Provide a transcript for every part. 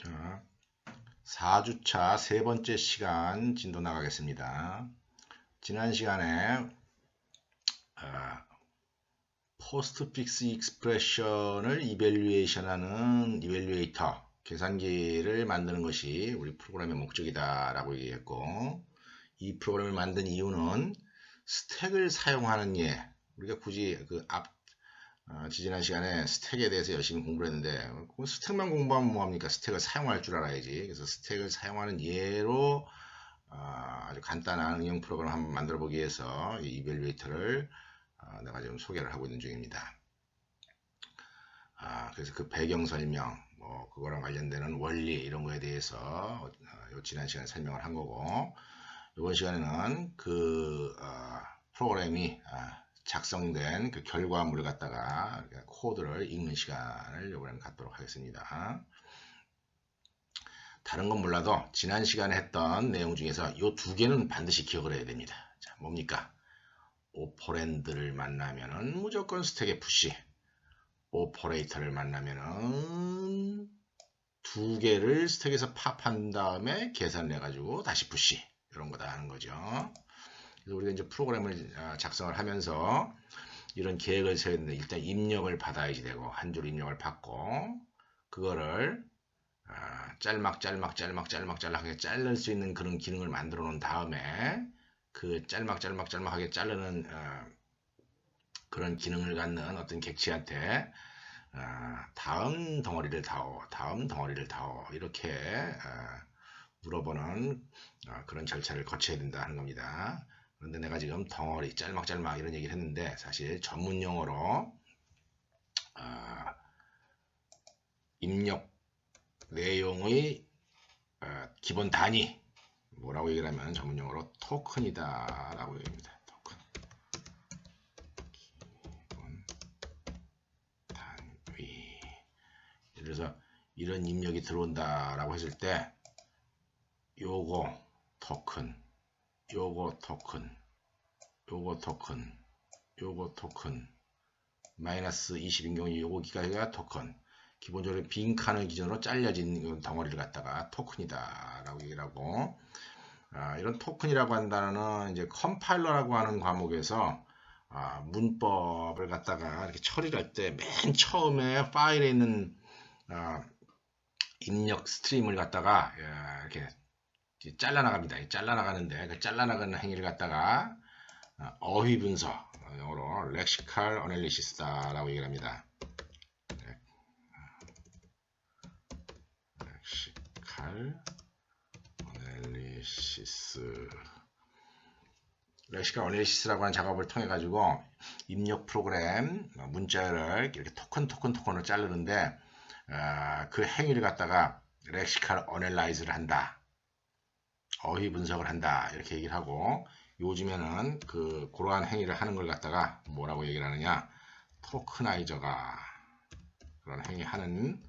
자, 4주차 세 번째 시간 진도 나가겠습니다. 지난 시간에 포스트 픽스 익스프레션을 이벨리에이션하는 이벨리에이터 계산기를 만드는 것이 우리 프로그램의 목적이다 라고 얘기했고, 이 프로그램을 만든 이유는 스택을 사용하는 예, 우리가 굳이 지지난 시간에 스택에 대해서 열심히 공부를 했는데, 스택만 공부하면 뭐합니까? 스택을 사용할 줄 알아야지. 그래서 스택을 사용하는 예로 아주 간단한 응용 프로그램을 한번 만들어 보기 위해서 이 이벨리에이터를 내가 지금 소개를 하고 있는 중입니다. 그래서 그 배경 설명, 뭐 그거랑 관련되는 원리 이런 거에 대해서 지난 시간에 설명을 한 거고, 이번 시간에는 그 프로그램이 작성된 그 결과물을 갖다가 코드를 읽는 시간을 이번에는 갖도록 하겠습니다. 다른 건 몰라도 지난 시간에 했던 내용 중에서 이 두 개는 반드시 기억을 해야 됩니다. 자, 뭡니까? 오퍼랜드를 만나면은 무조건 스택에 푸시, 오퍼레이터를 만나면은 두 개를 스택에서 팝한 다음에 계산을 해가지고 다시 푸시, 이런 거다 하는 거죠. 그래서 우리가 이제 프로그램을 작성을 하면서 이런 계획을 세워야 되는데, 일단 입력을 받아야지 되고, 한 줄 입력을 받고 그거를 짤막하게 자를 수 있는 그런 기능을 만들어 놓은 다음에 그 짤막하게 자르는 그런 기능을 갖는 어떤 객체한테 다음 덩어리를 다오 이렇게 물어보는 그런 절차를 거쳐야 된다 하는 겁니다. 그런데 내가 지금 덩어리 짤막 이런 얘기를 했는데, 사실 전문 용어로 입력 내용의 기본 단위, 뭐라고 얘기를 하면 전문 용어로 토큰이다 라고 얘기합니다. 토큰, 기본 단위. 예를 들어서 이런 입력이 들어온다 라고 했을 때 요거 토큰, 요거 토큰, 요거 토큰, 요거 토큰, 마이너스 20인 경우 요거 기가가 토큰, 기본적으로 빈 칸을 기준으로 잘려진 덩어리를 갖다가 토큰이다 라고 얘기를 하고, 이런 토큰이라고 한 단어는 이제 컴파일러라고 하는 과목에서 문법을 갖다가 이렇게 처리를 할 때 맨 처음에 파일에 있는 입력 스트림을 갖다가 이렇게 잘라나갑니다. 잘라나가는데 그 잘라나가는 행위를 갖다가 어휘 분석, 영어로 렉시칼 어널리시스다라고 얘기를 합니다. 렉시칼 어널리시스라고 하는 작업을 통해 가지고 입력 프로그램 문자를 이렇게 토큰으로 자르는데, 그 행위를 갖다가 렉시칼 어널라이즈를 한다, 어휘 분석을 한다, 이렇게 얘기를 하고, 요즘에는 그러한 행위를 하는 걸 갖다가 뭐라고 얘기를 하느냐, 토크나이저가 그런 행위하는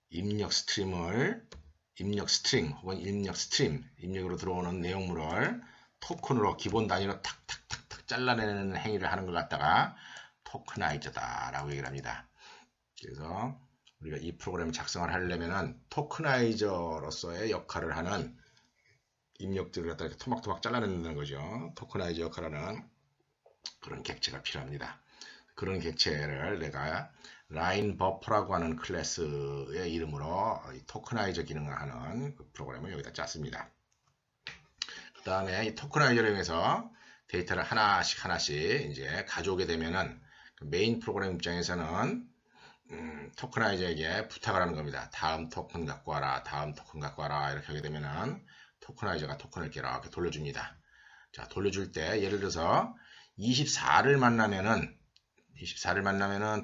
입력 스트링 혹은 입력으로 들어오는 내용물을 토큰으로 기본 단위로 탁탁탁탁 잘라내는 행위를 하는 걸 갖다가 토크나이저다 라고 얘기를 합니다. 그래서 우리가 이 프로그램 작성을 하려면은 토크나이저로서의 역할을 하는 입력들을 갖다가 이렇게 토막토막 잘라내는 거죠. 토크나이저 역할을 하는 그런 객체가 필요합니다. 그런 객체를 내가 라인 버퍼라고 하는 클래스의 이름으로 토크나이저 기능을 하는 그 프로그램을 여기다 짰습니다. 그 다음에 이 토크나이저를 이용해서 데이터를 하나씩 이제 가져오게 되면은 그 메인 프로그램 입장에서는 토크나이저에게 부탁을 하는 겁니다. 다음 토큰 갖고 와라, 이렇게 하게 되면은 토크나이저가 토큰을 이렇게 돌려줍니다. 자, 돌려줄 때 예를 들어서 24를 만나면은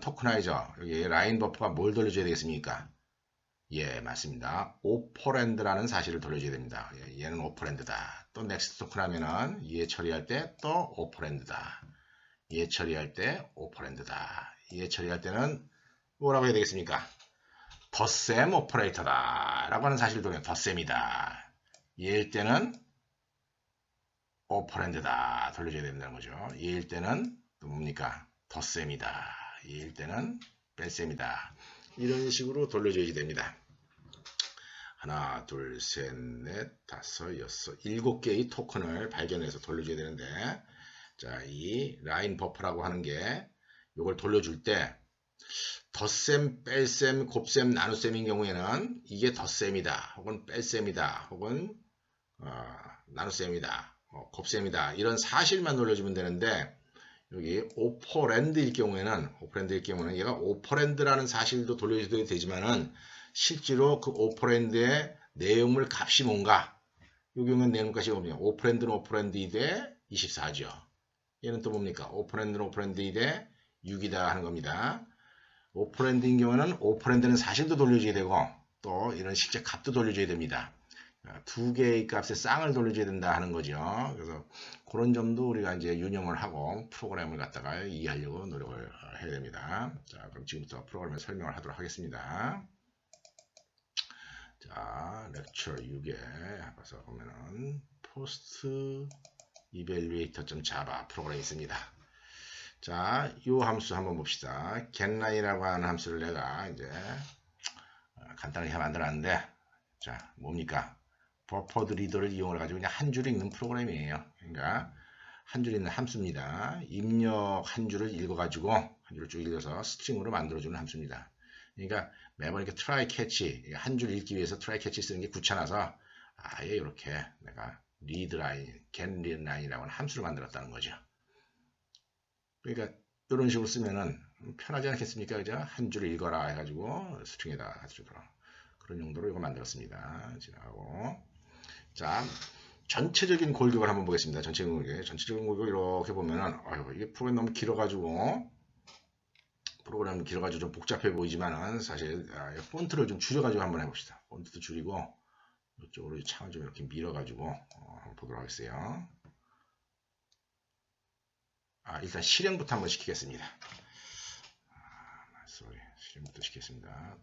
토크나이저, 여기 라인 버퍼가 뭘 돌려줘야 되겠습니까? 예, 맞습니다. 오퍼랜드라는 사실을 돌려줘야 됩니다. 예, 얘는 오퍼랜드다. 또 넥스트 토큰 하면은 얘 처리할 때 또 오퍼랜드다. 얘 처리할 때 오퍼랜드다. 얘 처리할 때는 뭐라고 해야 되겠습니까? 덧셈 오퍼레이터다 라고 하는 사실을 돌려 덧셈이다. 얘일 때는 오퍼랜드다 돌려줘야 된다는 거죠. 얘일 때는 또 뭡니까? 덧셈이다. 얘일 때는 뺄셈이다. 이런 식으로 돌려줘야 됩니다. 하나, 둘, 셋, 넷, 다섯, 여섯, 7개의 토큰을 발견해서 돌려줘야 되는데, 자, 이 라인 버퍼라고 하는 게 이걸 돌려줄 때 덧셈, 뺄셈, 곱셈, 나눗셈인 경우에는 이게 덧셈이다, 혹은 뺄셈이다, 혹은 나눗셈이다, 곱셈이다, 이런 사실만 돌려주면 되는데, 여기 오퍼랜드일 경우에는 얘가 오퍼랜드라는 사실도 돌려줘도 되지만은 실제로 그 오퍼랜드의 내용물 값이 뭔가, 이 경우는 내용물 값이 뭡니까? 오퍼랜드는 오퍼랜드 대 24죠. 얘는 또 뭡니까? 오퍼랜드는 오퍼랜드 대 6이다 하는 겁니다. 오퍼랜드인 경우는 오퍼랜드는 사실도 돌려줘야 되고 또 이런 실제 값도 돌려줘야 됩니다. 두 개의 값의 쌍을 돌려줘야 된다 하는 거죠. 그래서 그런 점도 우리가 이제 유념을 하고 프로그램을 갖다가 이해하려고 노력을 해야 됩니다. 자, 그럼 지금부터 프로그램을 설명을 하도록 하겠습니다. 자, 렉처 6에 가서 보면은 post evaluator.java 프로그램이 있습니다. 자, 이 함수 한번 봅시다. getLine이라고 하는 함수를 내가 이제 간단하게 만들었는데, 자, 뭡니까? 버퍼드 리더를 이용해 가지고 그냥 한 줄 읽는 프로그램이에요. 그러니까 한 줄 읽는 함수입니다. 입력 한 줄을 읽어가지고 한 줄을 쭉 읽어서 스트링으로 만들어주는 함수입니다. 그러니까 매번 이렇게 try catch, 한 줄 읽기 위해서 try catch 쓰는 게 귀찮아서 아예 이렇게 내가 read line, get read line이라고 하는 함수를 만들었다는 거죠. 그러니까 이런 식으로 쓰면은 편하지 않겠습니까? 그죠? 한 줄을 읽어라 해가지고 스트링에다 주도록 그런 용도로 이거 만들었습니다. 지나가고. 자, 전체적인 골격을 한번 보겠습니다. 전체적인 골격 이렇게 보면은 이게 프로그램 너무 길어가지고 좀 복잡해 보이지만은 사실 폰트를 좀 줄여가지고 한번 해봅시다. 폰트도 줄이고 이쪽으로 창을 좀 이렇게 밀어가지고 한번 보도록 하겠어요. 일단 실행부터 한번 시키겠습니다. 실행부터 시키겠습니다.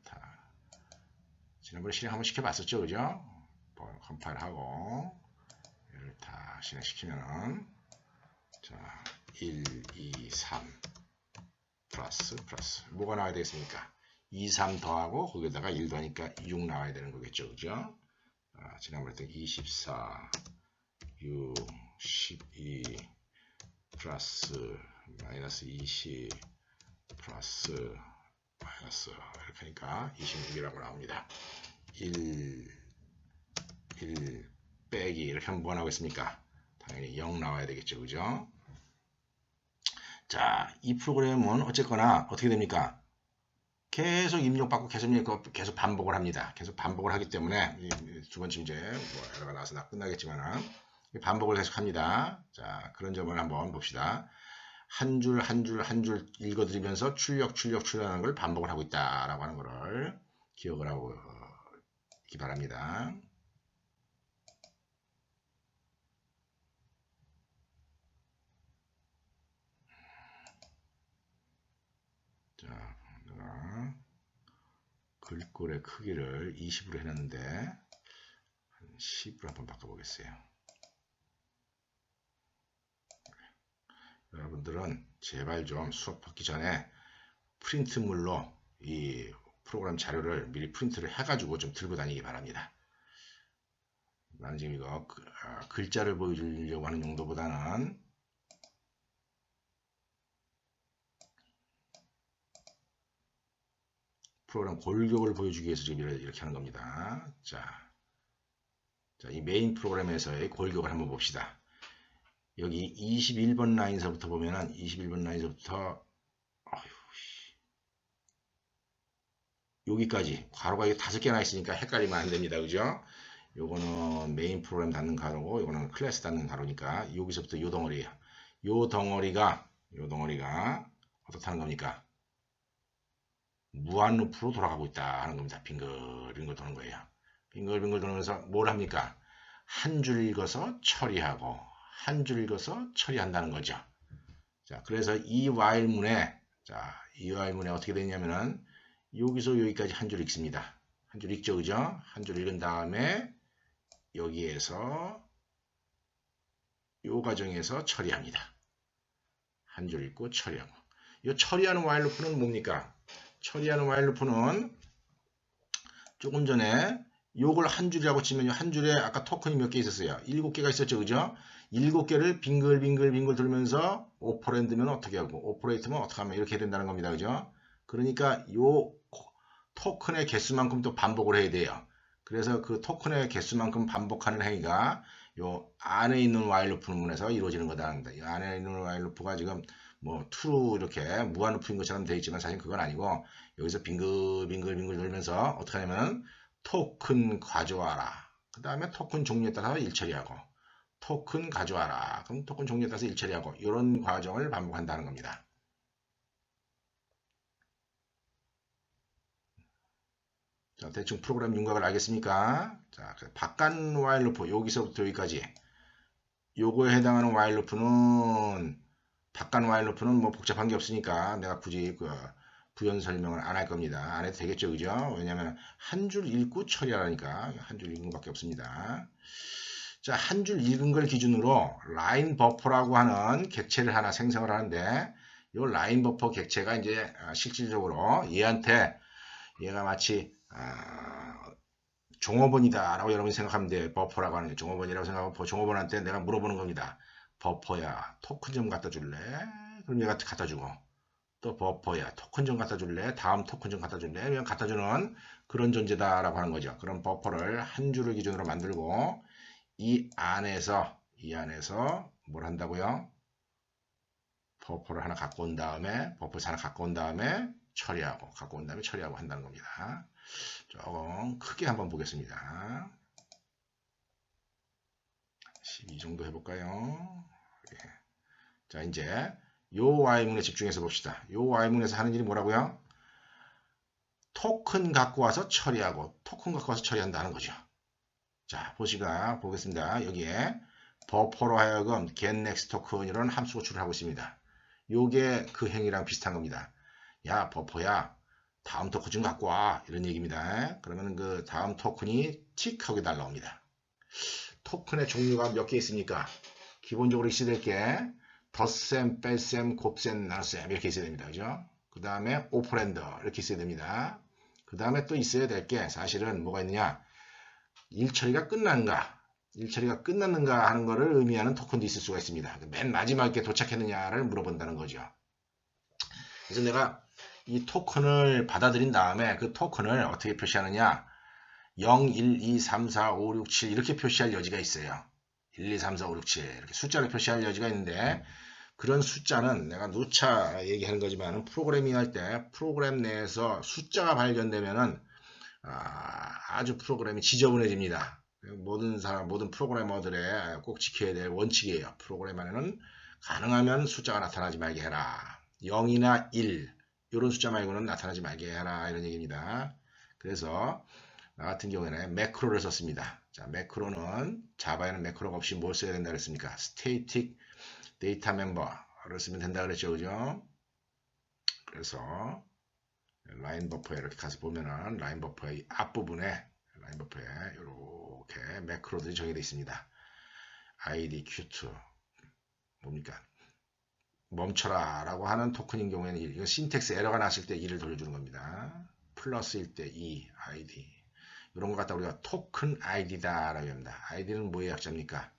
지난번에 실행 한번 시켜봤었죠, 그죠? 컴파일하고 얘를 다 실행시키면은 자 1, 2, 3 플러스 뭐가 나와야 되겠습니까? 2, 3 더하고 거기다가 1 더하니까 6 나와야 되는 거겠죠, 그죠? 지난번에 했던 24 6 12 플러스 마이너스 20 플러스 마이너스 이렇게 하니까 26이라고 나옵니다. 1 빼기 이렇게 하면 뭐 나오겠습니까? 당연히 0 나와야 되겠죠, 그죠? 자, 이 프로그램은 어쨌거나 어떻게 됩니까? 계속 입력받고 계속 반복을 합니다. 계속 반복을 하기 때문에 두 번째 이제 뭐 에러가 나와서 끝나겠지만 반복을 계속 합니다. 자, 그런 점을 한번 봅시다. 한 줄 읽어드리면서 출력하는 걸 반복을 하고 있다라고 하는 것을 기억을 하고 있기 바랍니다. 자, 내가 글꼴의 크기를 20으로 해놨는데 한 10으로 한번 바꿔보겠어요. 여러분들은 제발 좀 수업 받기 전에 프린트물로 이 프로그램 자료를 미리 프린트를 해가지고 좀 들고 다니기 바랍니다. 나는 지금 이거 글자를 보여주려고 하는 용도보다는 프로그램 골격을 보여주기 위해서 지금 이렇게 하는 겁니다. 자, 이 메인 프로그램에서의 골격을 한번 봅시다. 여기 21번 라인서부터 보면은 21번 라인서부터 여기까지 괄호가 5개나 있으니까 헷갈리면 안 됩니다. 그죠? 요거는 메인 프로그램 닫는 괄호고 요거는 클래스 닫는 괄호니까 여기서부터 요 덩어리예요. 요 덩어리가 어떻다는 겁니까? 무한 루프로 돌아가고 있다 하는 겁니다. 빙글빙글 도는 거예요. 빙글빙글 돌면서 뭘 합니까? 한 줄 읽어서 처리하고 한 줄 읽어서 처리한다는 거죠. 자, 그래서 이 while문에 어떻게 되냐면은 여기서 여기까지 한 줄 읽습니다. 한 줄 읽죠, 그죠? 한 줄 읽은 다음에 여기에서 요 과정에서 처리합니다. 한 줄 읽고 처리하고. 이 처리하는 while 루프는 뭡니까? 처리하는 while 루프는 조금 전에 요걸 한 줄이라고 치면 한 줄에 아까 토큰이 몇 개 있었어요? 7개가 있었죠. 그죠? 7개를 빙글빙글 돌면서 오퍼랜드면 어떻게 하고 오퍼레이트면 어떻게 하면 이렇게 된다는 겁니다. 그죠? 그러니까 요 토큰의 개수만큼 또 반복을 해야 돼요. 그래서 그 토큰의 개수만큼 반복하는 행위가 요 안에 있는 while 루프문에서 이루어지는 거다. 이 안에 있는 while 루프가 지금 뭐 true 이렇게 무한 루프인 것처럼 되어 있지만 사실 그건 아니고 여기서 빙글빙글 돌면서 어떻게 하냐면 토큰 가져와라. 그 다음에 토큰 종류에 따라서 일처리하고 토큰 가져와라. 그럼 토큰 종류에 따라서 일처리하고 이런 과정을 반복한다는 겁니다. 자, 대충 프로그램 윤곽을 알겠습니까? 자, 바깥 while 루프 여기서부터 여기까지 요거에 해당하는 while 루프는 바깥 while 루프는 뭐 복잡한 게 없으니까 내가 굳이 그 부연 설명을 안 할 겁니다. 안 해도 되겠죠, 그죠? 왜냐하면 한 줄 읽고 처리하라니까 한 줄 읽는 것밖에 없습니다. 자, 한 줄 읽은 걸 기준으로 라인 버퍼라고 하는 객체를 하나 생성을 하는데 이 라인 버퍼 객체가 이제 실질적으로 얘가 마치 종업원이다 라고 여러분이 생각하면 돼. 버퍼라고 하는 게 종업원이라고 생각하고 종업원한테 내가 물어보는 겁니다. 버퍼야 토큰 좀 갖다 줄래? 그럼 얘가 갖다 주고 또 버퍼야 토큰 좀 갖다 줄래? 다음 토큰 좀 갖다 줄래? 그냥 갖다 주는 그런 존재다 라고 하는 거죠. 그런 버퍼를 한 줄을 기준으로 만들고 이 안에서 뭘 한다고요? 버퍼를 하나 갖고 온 다음에 처리하고 처리하고 한다는 겁니다. 조금 크게 한번 보겠습니다. 12 정도 해볼까요? 예. 자, 이제 요 Y문에 집중해서 봅시다. 요 Y문에서 하는 일이 뭐라고요? 토큰 갖고 와서 처리하고 토큰 갖고 와서 처리한다는 거죠. 자, 보겠습니다. 여기에 버퍼로 하여금 getNext 토큰이라는 함수 호출을 하고 있습니다. 요게 그 행위랑 비슷한 겁니다. 야, 버퍼야, 다음 토큰 좀 갖고 와. 이런 얘기입니다. 그러면 그 다음 토큰이 틱 하고 날라옵니다. 토큰의 종류가 몇 개 있습니까? 기본적으로 있어야 될 게 덧셈, 뺄셈, 곱셈, 나눗셈 이렇게 있어야 됩니다. 그죠? 그 다음에 오퍼랜드 이렇게 있어야 됩니다. 그 다음에 또 있어야 될 게 사실은 뭐가 있느냐? 일처리가 끝났는가 하는 것을 의미하는 토큰도 있을 수가 있습니다. 맨 마지막에 도착했느냐를 물어본다는 거죠. 그래서 내가 이 토큰을 받아들인 다음에 그 토큰을 어떻게 표시하느냐? 0, 1, 2, 3, 4, 5, 6, 7 이렇게 표시할 여지가 있어요. 1, 2, 3, 4, 5, 6, 7 이렇게 숫자를 표시할 여지가 있는데 그런 숫자는 내가 누차 얘기하는 거지만 프로그래밍 할 때 프로그램 내에서 숫자가 발견되면은 아주 프로그램이 지저분해집니다. 모든 프로그래머들의 꼭 지켜야 될 원칙이에요. 프로그램 안에는 가능하면 숫자가 나타나지 말게 해라. 0이나 1 이런 숫자 말고는 나타나지 말게 해라 이런 얘기입니다. 그래서 나 같은 경우에는 매크로를 썼습니다. 자, 매크로는 자바에는 매크로가 없이 뭘 써야 된다 그랬습니까? 스테이틱 데이터 멤버를 쓰면 된다 그랬죠. 그죠? 그래서 라인 버퍼에 이렇게 가서 보면은 라인 버퍼의 앞부분에 이렇게 매크로들이 정의되어 있습니다. id q2 뭡니까? 멈춰라 라고 하는 토큰인 경우에는 1. 이건 신텍스 에러가 났을 때 1을 돌려주는 겁니다. 플러스일 때 2, id. 이런 것 갖다 우리가 토큰 id다 라고 합니다. id는 뭐의 약자입니까?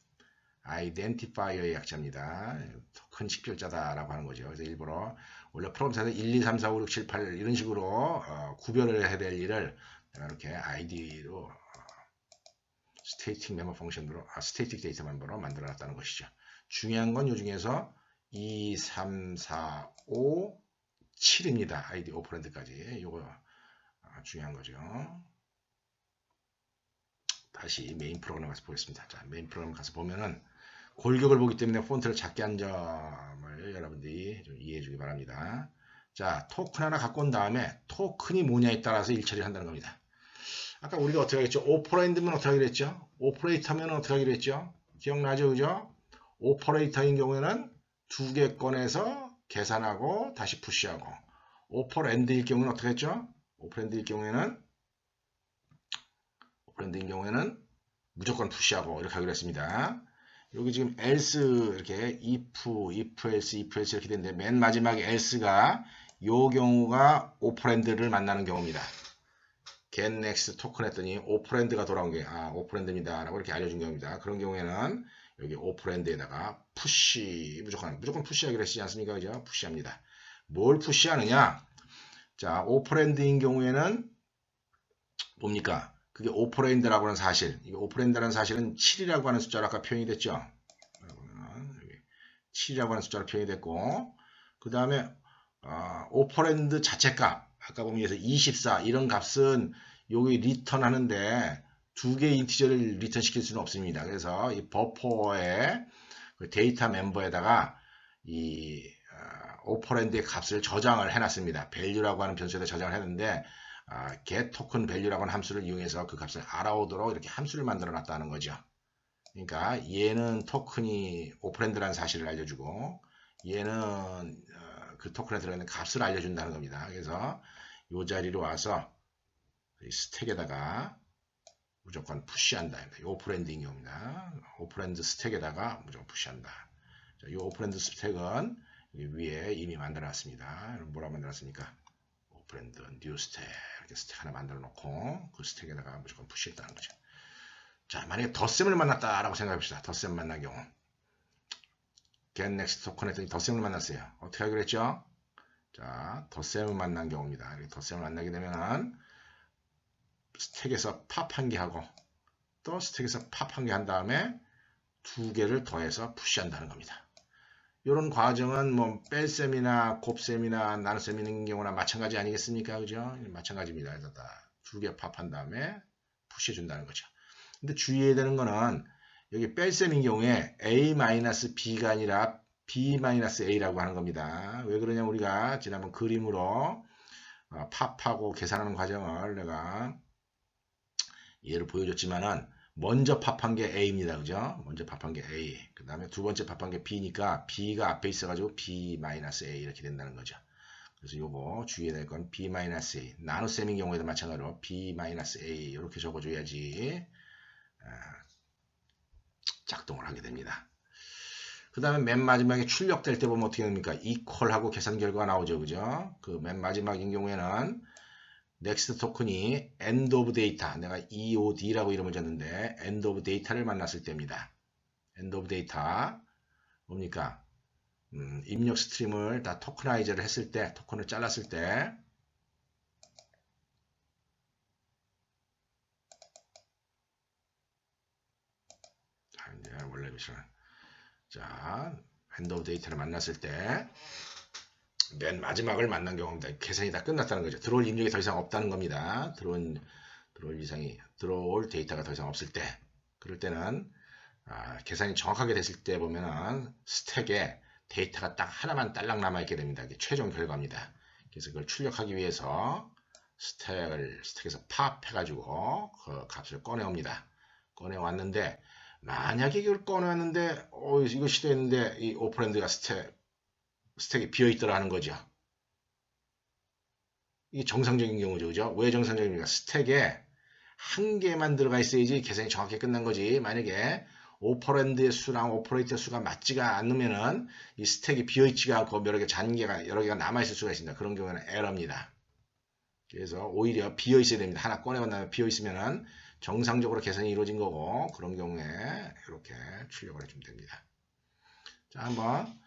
identifier의 약자입니다. 토큰 식별자다 라고 하는 거죠. 그래서 일부러 원래 프롬프트에서 1, 2, 3, 4, 5, 6, 7, 8 이런 식으로 구별을 해야 될 일을 이렇게 id로 스테이틱 멤버 펑션으로 스테이틱 데이터 멤버로 만들어 놨다는 것이죠. 중요한 건 이 중에서 2, 3, 4, 5, 7입니다. id 오퍼랜드까지. 이거 중요한 거죠. 다시 메인 프로그램 가서 보겠습니다. 자, 메인 프로그램 가서 보면은 골격을 보기 때문에 폰트를 작게 한 점을 여러분들이 좀 이해해 주기 바랍니다. 자, 토큰 하나 갖고 온 다음에 토큰이 뭐냐에 따라서 일처리를 한다는 겁니다. 아까 우리가 어떻게 하겠죠? 오퍼랜드면 어떻게 하기로 했죠? 오퍼레이터면 어떻게 하기로 했죠? 기억나죠? 그죠? 오퍼레이터인 경우에는 두 개 꺼내서 계산하고 다시 푸시하고 오퍼랜드일 경우는 어떻게 했죠? 오퍼랜드인 경우에는 무조건 푸시하고 이렇게 하기로 했습니다. 여기 지금 else 이렇게 if else 이렇게 되는데 맨 마지막에 else가 요 경우가 오퍼랜드를 만나는 경우입니다. get next 토큰 했더니 오퍼랜드가 돌아온 게 오퍼랜드입니다 라고 이렇게 알려준 경우입니다. 그런 경우에는 여기 오퍼랜드에다가 푸시 무조건 푸시하기로 했지 않습니까? 그죠? 푸시합니다. 뭘 푸시하느냐? 자, 오퍼랜드인 경우에는 뭡니까? 그게 오퍼랜드라고 하는 사실. 이게 오퍼랜드라는 사실은 7이라고 하는 숫자로 아까 표현이 됐죠. 7이라고 하는 숫자로 표현이 됐고, 그 다음에 오퍼랜드 자체값 아까 보면 여기서 24 이런 값은 여기 리턴 하는데 두 개의 인티저를 리턴 시킬 수는 없습니다. 그래서 이 버퍼의 데이터 멤버에다가 이 오퍼랜드의 값을 저장을 해놨습니다. value라고 하는 변수에다 저장을 했는데 get token value라고 하는 함수를 이용해서 그 값을 알아오도록 이렇게 함수를 만들어 놨다는 거죠. 그러니까 얘는 토큰이 오퍼랜드라는 사실을 알려주고 얘는 그 토큰에 들어있는 값을 알려준다는 겁니다. 그래서 이 자리로 와서 이 스택에다가 무조건 푸시한다. 이 오퍼랜드인 경우입니다. 오퍼랜드 스택에다가 무조건 푸시한다. 자, 이 오퍼랜드 스택은 위에 이미 만들어놨습니다. 뭐라고 만들었습니까? 오퍼랜드 뉴 스택 이렇게 스택 하나 만들어 놓고 그 스택에다가 무조건 푸시했다는 거죠. 자, 만약에 덧셈을 만났다라고 생각해봅시다. 덧셈 만난 경우. get next 토큰 했더니 덧셈을 만났어요. 어떻게 하기로 했죠? 자, 덧셈을 만난 경우입니다. 이렇게 덧셈을 만나게 되면은 스택에서 팝 한 개 하고 또 스택에서 팝 한 개 한 다음에 두 개를 더해서 푸시한다는 겁니다. 이런 과정은 뭐 뺄셈이나 곱셈이나 나눗셈 있는 경우나 마찬가지 아니겠습니까? 그죠? 마찬가지입니다. 그래서 두 개 팝한 다음에 푸시해 준다는 거죠. 근데 주의해야 되는 거는 여기 뺄셈인 경우에 a-b가 아니라 b-a라고 하는 겁니다. 왜 그러냐면 우리가 지난번 그림으로 팝하고 계산하는 과정을 내가 예를 보여줬지만은 먼저 팝한 게 a입니다. 그죠? 먼저 팝한 게 a. 그 다음에 두 번째 팝한 게 b니까 b가 앞에 있어가지고 b-a 이렇게 된다는 거죠. 그래서 요거 주의해야 될 건 b-a. 나눗셈인 경우에도 마찬가지로 b-a 이렇게 적어줘야지 작동을 하게 됩니다. 그 다음에 맨 마지막에 출력될 때 보면 어떻게 됩니까? equal하고 계산 결과가 나오죠. 그죠? 그 맨 마지막인 경우에는 next 토큰이 end of data, 내가 EOD라고 이름을 줬는데 end of data를 만났을 때입니다. end of data 뭡니까? 입력 스트림을 다 토커나이저를 했을 때, 토큰을 잘랐을 때 이제 원래 미션은 자, end of data를 만났을 때 맨 마지막을 만난 경우입니다. 계산이 다 끝났다는 거죠. 들어올 입력이 더 이상 없다는 겁니다. 들어올 데이터가 더 이상 없을 때, 그럴 때는 계산이 정확하게 됐을 때 보면은 스택에 데이터가 딱 하나만 딸랑 남아있게 됩니다. 이게 최종 결과입니다. 그래서 그걸 출력하기 위해서 스택에서 팝 해가지고 그 값을 꺼내옵니다. 꺼내왔는데 만약에 이걸 꺼내왔는데 이거 시도했는데 이 오퍼랜드가 스택이 비어있더라 하는 거죠. 이게 정상적인 경우죠. 그죠? 왜 정상적입니까? 스택에 한 개만 들어가 있어야지 계산이 정확히 끝난 거지. 만약에 오퍼랜드의 수랑 오퍼레이터 수가 맞지가 않으면은 이 스택이 비어있지가 않고 여러 개가 남아있을 수가 있습니다. 그런 경우는 에러입니다. 그래서 오히려 비어있어야 됩니다. 하나 꺼내본 다음에 비어있으면은 정상적으로 계산이 이루어진 거고, 그런 경우에 이렇게 출력을 해주면 됩니다. 자, 한번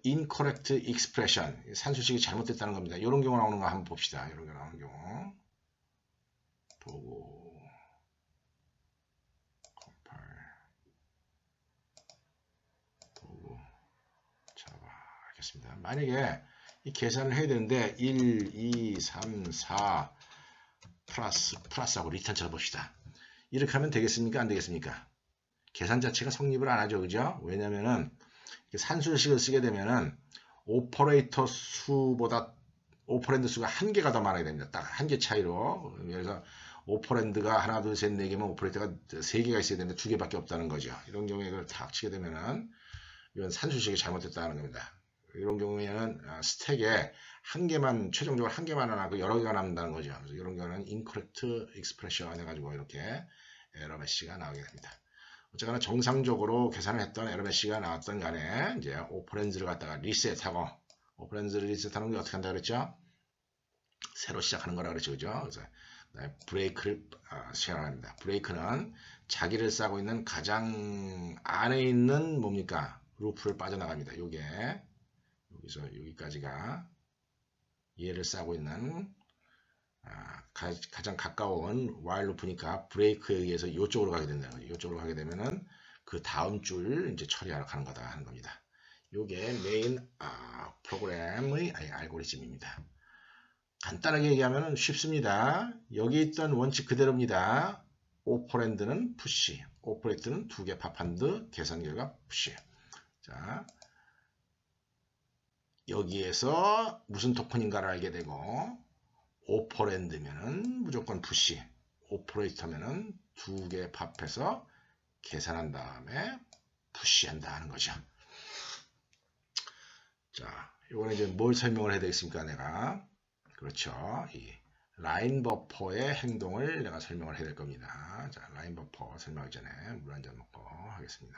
incorrect expression, 산수식이 잘못됐다는 겁니다. 이런 경우 나오는 거 한번 봅시다. 이런 경우 나오는 경우 보고 알겠습니다. 만약에 이 계산을 해야 되는데 1, 2, 3, 4 플러스하고 리턴 쳐봅시다. 이렇게 하면 되겠습니까? 안 되겠습니까? 계산 자체가 성립을 안 하죠. 그죠? 왜냐면은 산술식을 쓰게 되면은 오퍼레이터 수보다 오퍼랜드 수가 한 개가 더 많아야 됩니다. 딱 한 개 차이로. 그래서 오퍼랜드가 하나, 둘, 셋, 네 개면 오퍼레이터가 세 개가 있어야 되는데 두 개밖에 없다는 거죠. 이런 경우에 이걸 탁 치게 되면은 이건 산술식이 잘못됐다는 겁니다. 이런 경우에는 스택에 한 개만, 최종적으로 한 개만 하나, 여러 개가 남는다는 거죠. 그래서 이런 경우는 incorrect expression 해가지고 이렇게 에러 메시지가 나오게 됩니다. 어쨌거나 정상적으로 계산을 했던 에러 메시지가 나왔던 간에 이제 오퍼랜드를 갖다가 리셋하고, 오퍼랜드를 리셋하는 게 어떻게 한다 그랬죠? 새로 시작하는 거라 그러죠. 그죠? 그래서 브레이크를 시작합니다. 브레이크는 자기를 싸고 있는 가장 안에 있는 뭡니까? 루프를 빠져나갑니다. 요게 여기서 여기까지가 얘를 싸고 있는 가장 가까운 while 루프니까 브레이크에 의해서 이쪽으로 가게 된다는 거죠. 이쪽으로 가게 되면은 그 다음 줄 이제 처리하러 가는 거다 하는 겁니다. 요게 메인 프로그램의 알고리즘입니다. 간단하게 얘기하면 쉽습니다. 여기 있던 원칙 그대로입니다. 오퍼랜드는 푸시, 오퍼레이트는 두 개 팝한드, 계산 결과 푸시. 자, 여기에서 무슨 토큰인가를 알게 되고 오퍼랜드면은 무조건 푸시, 오퍼레이터면은 두 개 팝해서 계산한 다음에 푸시한다 하는 거죠. 자, 이거는 이제 뭘 설명을 해야 되겠습니까? 내가 그렇죠. 이 라인 버퍼의 행동을 내가 설명을 해야 될 겁니다. 자, 라인 버퍼 설명하기 전에 물 한 잔 먹고 하겠습니다.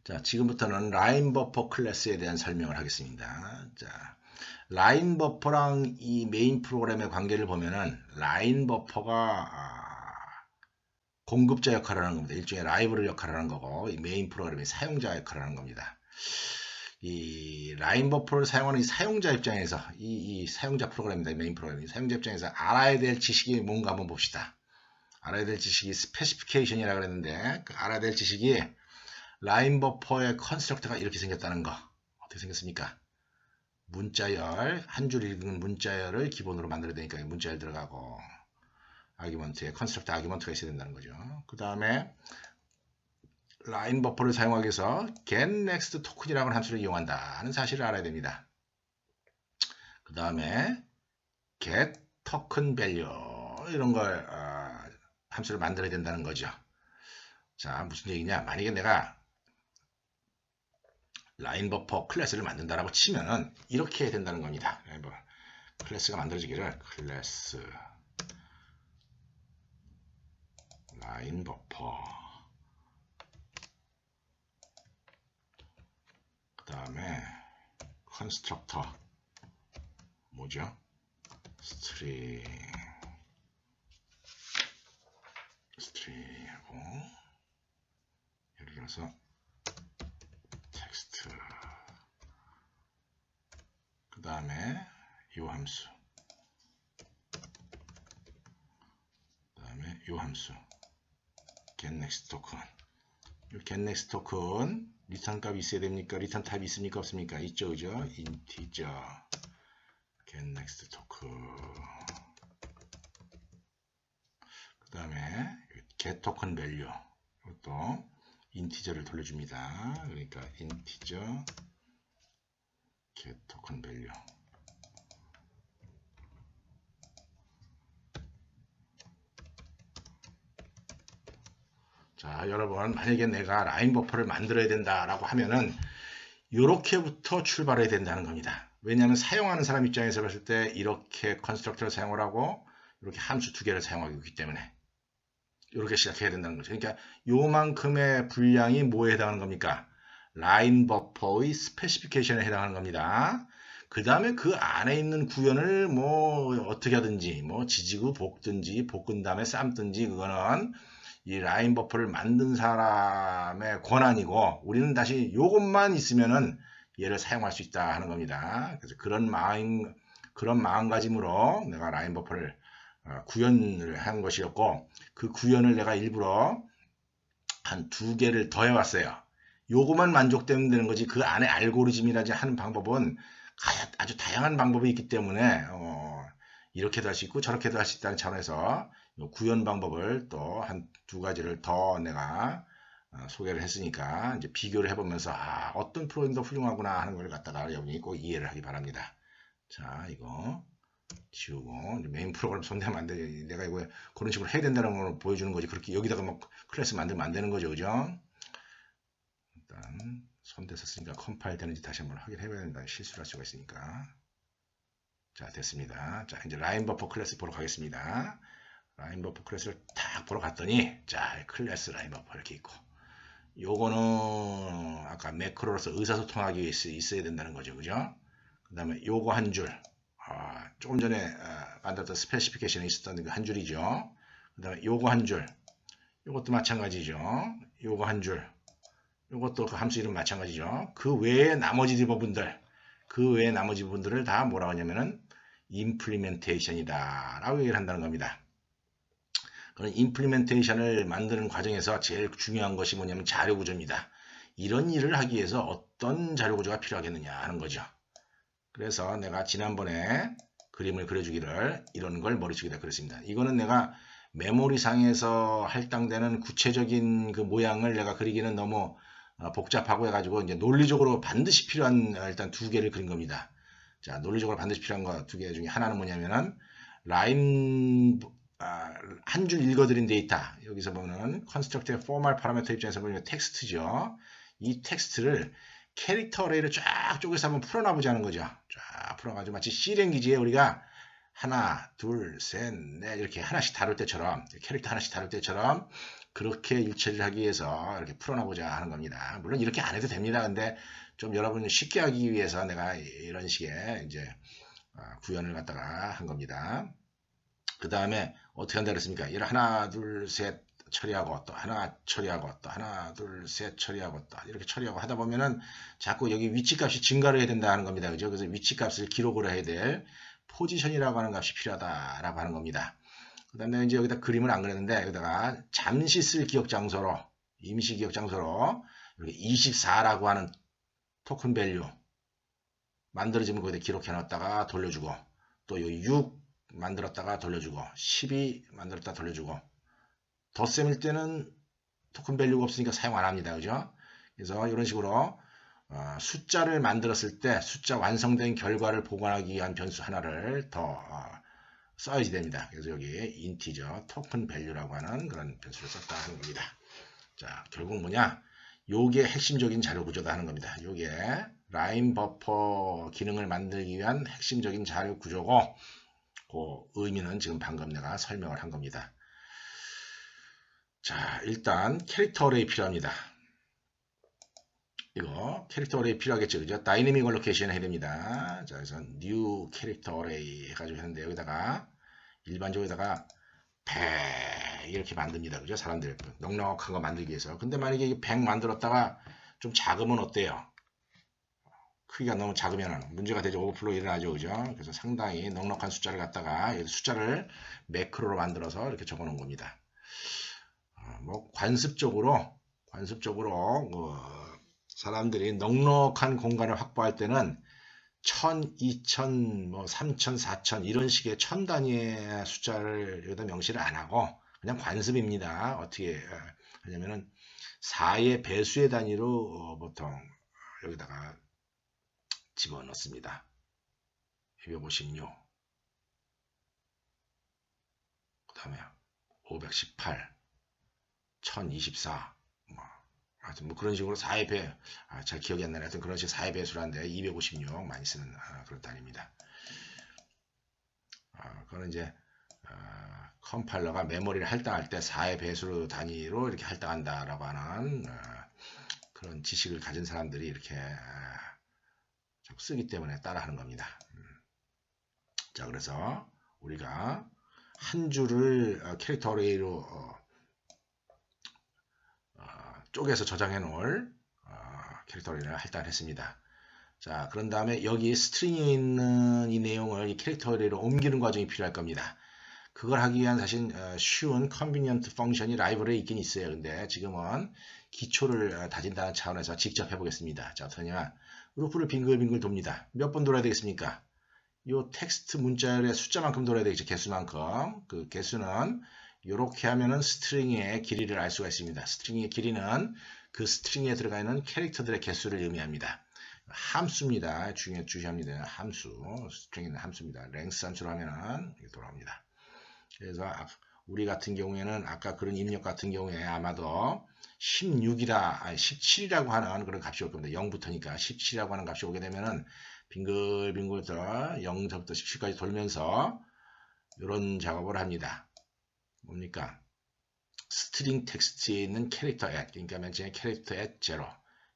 자, 지금부터는 라인 버퍼 클래스에 대한 설명을 하겠습니다. 자, 라인 버퍼랑 이 메인 프로그램의 관계를 보면은 라인 버퍼가 공급자 역할을 하는 겁니다. 일종의 라이브러리 역할을 하는 거고 이 메인 프로그램이 사용자 역할을 하는 겁니다. 이 라인 버퍼를 사용하는 이 사용자 입장에서 이 사용자 프로그램입니다. 메인 프로그램이 사용자 입장에서 알아야 될 지식이 뭔가 한번 봅시다. 알아야 될 지식이 스페시피케이션이라고 그랬는데 그 알아야 될 지식이 라인 버퍼의 컨스트럭터가 이렇게 생겼다는 거. 어떻게 생겼습니까? 문자열, 한 줄 읽은 문자열을 기본으로 만들어야 되니까 문자열 들어가고 아규먼트에 컨스트럭터 아규먼트가 있어야 된다는 거죠. 그 다음에 라인 버퍼를 사용하기 위해서 getNext 토큰이라는 함수를 이용한다는 사실을 알아야 됩니다. 그 다음에 get token value 이런 걸 함수를 만들어야 된다는 거죠. 자, 무슨 얘기냐? 만약에 내가 라인 버퍼 클래스를 만든다라고 치면은 이렇게 해야 된다는 겁니다. 클래스가 만들어지기를 클래스 라인 버퍼 그 다음에 컨스트럭터 뭐죠? 스트링하고 예를 들어서 텍스트 그 다음에 이 함수 그 다음에 이 함수 getNext 토큰 이 getNext 토큰 리턴 값이 있어야 됩니까? 리턴 타입이 있습니까? 없습니까? 있죠, 그죠? 인티저 getNext 토큰 그 다음에 get token value 이것도 인티저를 돌려줍니다. 그러니까 인티저 get token value 자, 여러분 만약에 내가 라인 버퍼를 만들어야 된다라고 하면은 이렇게부터 출발해야 된다는 겁니다. 왜냐하면 사용하는 사람 입장에서 봤을 때 이렇게 컨스트럭터를 사용을 하고 이렇게 함수 두 개를 사용하기 때문에 이렇게 시작해야 된다는 거죠. 그러니까 요만큼의 분량이 뭐에 해당하는 겁니까? 라인 버퍼의 스페시피케이션에 해당하는 겁니다. 그 다음에 그 안에 있는 구현을 뭐 어떻게 하든지 뭐 지지고 볶든지 볶은 다음에 삶든지 그거는 이 라인 버퍼를 만든 사람의 권한이고 우리는 다시 요것만 있으면은 얘를 사용할 수 있다 하는 겁니다. 그래서 그런 마음가짐으로 내가 라인 버퍼를 구현을 한 것이었고 그 구현을 내가 일부러 한 두 개를 더 해왔어요. 요것만 만족되면 되는 거지 그 안에 알고리즘이라지 하는 방법은 아주 다양한 방법이 있기 때문에 이렇게도 할 수 있고 저렇게도 할 수 있다는 차원에서 구현 방법을 또 한 두 가지를 더 내가 소개를 했으니까 이제 비교를 해보면서 어떤 프로그램이 더 훌륭하구나 하는 걸 갖다가 여러분이 꼭 이해를 하기 바랍니다. 자, 이거 지우고 메인 프로그램 손대면 안 돼. 내가 이거 그런 식으로 해야 된다는 걸 보여주는 거지. 그렇게 여기다가 막 클래스 만들면 안 되는 거죠, 그죠? 일단 손댔었으니까 컴파일 되는지 다시 한번 확인해 봐야 된다. 실수를 할 수가 있으니까. 자, 됐습니다. 자, 이제 라인 버퍼 클래스 보러 가겠습니다. 라인 버퍼 클래스를 딱 보러 갔더니 자, 클래스 라인 버퍼 이렇게 있고 요거는 아까 매크로로서 의사소통하기 위해서 있어야 된다는 거죠, 그죠? 그 다음에 요거 한 줄. 조금 전에 만들었던 스페시피케이션에 있었던 그 한 줄이죠. 그 다음에 요거 한 줄. 요것도 마찬가지죠. 요거 한 줄. 요것도 그 함수 이름 마찬가지죠. 그 외에 나머지 부분들을 다 뭐라고 하냐면은 임플리멘테이션이다 라고 얘기를 한다는 겁니다. 그런 임플리멘테이션을 만드는 과정에서 제일 중요한 것이 뭐냐면 자료 구조입니다. 이런 일을 하기 위해서 어떤 자료 구조가 필요하겠느냐 하는 거죠. 그래서 내가 지난번에 그림을 그려주기를 이런 걸 머릿속에다 그렸습니다. 이거는 내가 메모리상에서 할당되는 구체적인 그 모양을 내가 그리기는 너무 복잡하고 해가지고 이제 논리적으로 반드시 필요한 일단 두 개를 그린 겁니다. 자, 논리적으로 반드시 필요한 거 두 개 중에 하나는 뭐냐면은 라인 한 줄 읽어드린 데이터 여기서 보면 constructed formal parameter 입장에서 보면 텍스트죠. 이 텍스트를 캐릭터 어레이를 쫙 쪼개서 한번 풀어놔보자는 거죠. 쫙 풀어가지고 마치 C랭귀지에 우리가 하나, 둘, 셋, 넷 이렇게 하나씩 다룰 때처럼 캐릭터 하나씩 다룰 때처럼 그렇게 일처리를 하기 위해서 이렇게 풀어놔보자 하는 겁니다. 물론 이렇게 안 해도 됩니다. 근데 좀 여러분 쉽게 하기 위해서 내가 이런 식의 이제 구현을 갖다가 한 겁니다. 그 다음에 어떻게 한다 그랬습니까? 이를 하나, 둘, 셋 처리하고 또 하나 처리하고 또 하나, 둘, 셋 처리하고 또 이렇게 처리하고 하다 보면은 자꾸 여기 위치값이 증가를 해야 된다 하는 겁니다. 그죠? 그래서 위치값을 기록을 해야 될 포지션이라고 하는 값이 필요하다라고 하는 겁니다. 그 다음에 이제 여기다 그림을 안 그렸는데 여기다가 잠시 쓸 기억 장소로 임시 기억 장소로 이렇게 24라고 하는 토큰 밸류 만들어지면 거기다 기록해 놨다가 돌려주고 또 여기 6 만들었다가 돌려주고 12 만들었다가 돌려주고 덧셈일 때는 토큰 밸류가 없으니까 사용 안 합니다. 그죠? 그래서 이런 식으로 숫자를 만들었을 때 숫자 완성된 결과를 보관하기 위한 변수 하나를 더 써야지 됩니다. 그래서 여기 인티저 토큰 밸류라고 하는 그런 변수를 썼다 하는 겁니다. 자, 결국 뭐냐? 요게 핵심적인 자료 구조다 하는 겁니다. 요게 라인 버퍼 기능을 만들기 위한 핵심적인 자료 구조고 그 의미는 지금 방금 내가 설명을 한 겁니다. 자, 일단 캐릭터 어레이 필요합니다. 이거 캐릭터 어레이 필요하겠죠. 그죠? 다이내믹 얼로케이션 해야 됩니다. 자, 그래서 new 캐릭터 어레이 해가지고 했는데 여기다가 일반적으로다가 100 이렇게 만듭니다. 그죠? 사람들 넉넉한 거 만들기 위해서. 근데 만약에 100 만들었다가 좀 작으면 어때요? 크기가 너무 작으면 문제가 되죠. 오버플로 일어나죠. 그죠? 그래서 상당히 넉넉한 숫자를 갖다가 숫자를 매크로로 만들어서 이렇게 적어 놓은 겁니다. 뭐 관습적으로 사람들이 넉넉한 공간을 확보할 때는 1000, 2000, 뭐 3000, 4000 이런 식의 1000 단위의 숫자를 여기다 명시를 안 하고 그냥 관습입니다. 어떻게 하냐면은 4의 배수의 단위로 보통 여기다가 집어넣습니다. 256, 그 다음에 518, 1024, 하여튼 뭐 그런 식으로 4의 배, 잘 기억이 안 나네. 하여튼 그런 식으로 4의 배수라는데 256 많이 쓰는 그런 단위입니다. 그거는 이제 컴파일러가 메모리를 할당할 때 4의 배수로 단위로 이렇게 할당한다라고 하는 그런 지식을 가진 사람들이 이렇게 쓰기 때문에 따라하는 겁니다. 자, 그래서 우리가 한 줄을 캐릭터 어레이로 쪼개서 저장해 놓을 캐릭터 어레이를 할당을 했습니다. 자, 그런 다음에 여기 스트링에 있는 이 내용을 이 캐릭터 어레이로 옮기는 과정이 필요할 겁니다. 그걸 하기 위한 사실 쉬운 컨비니언트 펑션이 라이브러리에 있긴 있어요. 근데 지금은 기초를 다진다는 차원에서 직접 해보겠습니다. 자, 어떠냐? 루프를 빙글빙글 돕니다. 몇 번 돌아야 되겠습니까? 이 텍스트 문자열의 숫자만큼 돌아야 되겠죠. 개수만큼. 그 개수는 이렇게 하면은 스트링의 길이를 알 수가 있습니다. 스트링의 길이는 그 스트링에 들어가 있는 캐릭터들의 개수를 의미합니다. 함수입니다. 주의합니다. 함수. 스트링은 함수입니다. 랭스 함수로 하면은 이렇게 돌아옵니다. 그래서 우리 같은 경우에는 아까 그런 입력 같은 경우에 아마도 17이라고 하는 그런 값이 올 겁니다. 0부터니까 17이라고 하는 값이 오게 되면은 빙글빙글 0부터 17까지 돌면서 이런 작업을 합니다. 뭡니까? 스트링 텍스트에 있는 캐릭터 at, 그러니까 맨 처음에 캐릭터 at 0,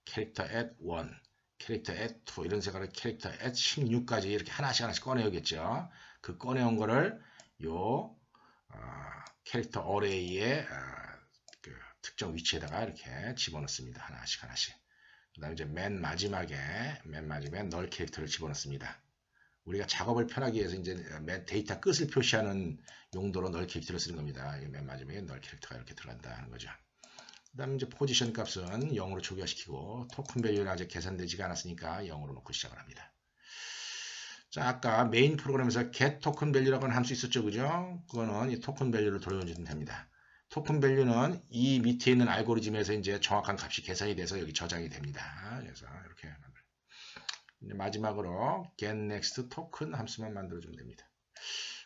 캐릭터 at 1, 캐릭터 at2 이런 색깔을 캐릭터 at16까지 이렇게 하나씩 꺼내오겠죠. 그 꺼내온 거를 요 캐릭터 어레이의 그 특정 위치에다가 이렇게 집어넣습니다. 하나씩. 그 다음에 이제 맨 마지막에 널 캐릭터를 집어넣습니다. 우리가 작업을 편하게 해서 이제 데이터 끝을 표시하는 용도로 널 캐릭터를 쓰는 겁니다. 맨 마지막에 널 캐릭터가 이렇게 들어간다 하는 거죠. 그 다음에 이제 포지션 값은 0으로 초기화시키고 토큰 밸류는 아직 계산되지가 않았으니까 0으로 놓고 시작을 합니다. 자, 아까 메인 프로그램에서 get token value라고 하는 함수 있었죠, 그죠? 그거는 이 토큰 밸류를 돌려주면 됩니다. 토큰 밸류는 이 밑에 있는 알고리즘에서 이제 정확한 값이 계산이 돼서 여기 저장이 됩니다. 그래서 이렇게 마지막으로 get next token 함수만 만들어주면 됩니다.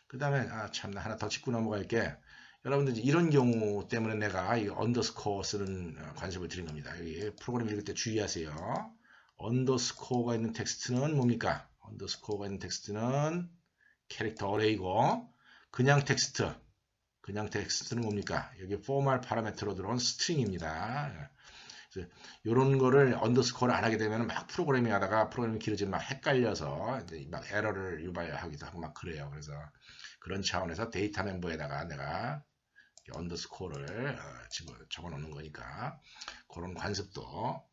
그 다음에 참나 하나 더 짚고 넘어갈게. 여러분들 이런 경우 때문에 내가 이 언더스코어 쓰는 관습을 드린 겁니다. 여기 프로그램 읽을 때 주의하세요. 언더스코어가 있는 텍스트는 뭡니까? 언더스코어가 있는 tekst는 캐릭터 어레이고 그냥 텍스트는 뭡니까? 여기 포멀 파라미터로 들어온 스트링입니다. 이런 거를 언더스코어를 안 하게 되면 막 프로그래밍 하다가 프로그래밍이 길어지면 막 헷갈려서 막 에러를 유발하기도 하고 막 그래요. 그래서 그런 차원에서 데이터 멤버에다가 내가 언더스코어를 적어 놓는 거니까 그런 관습도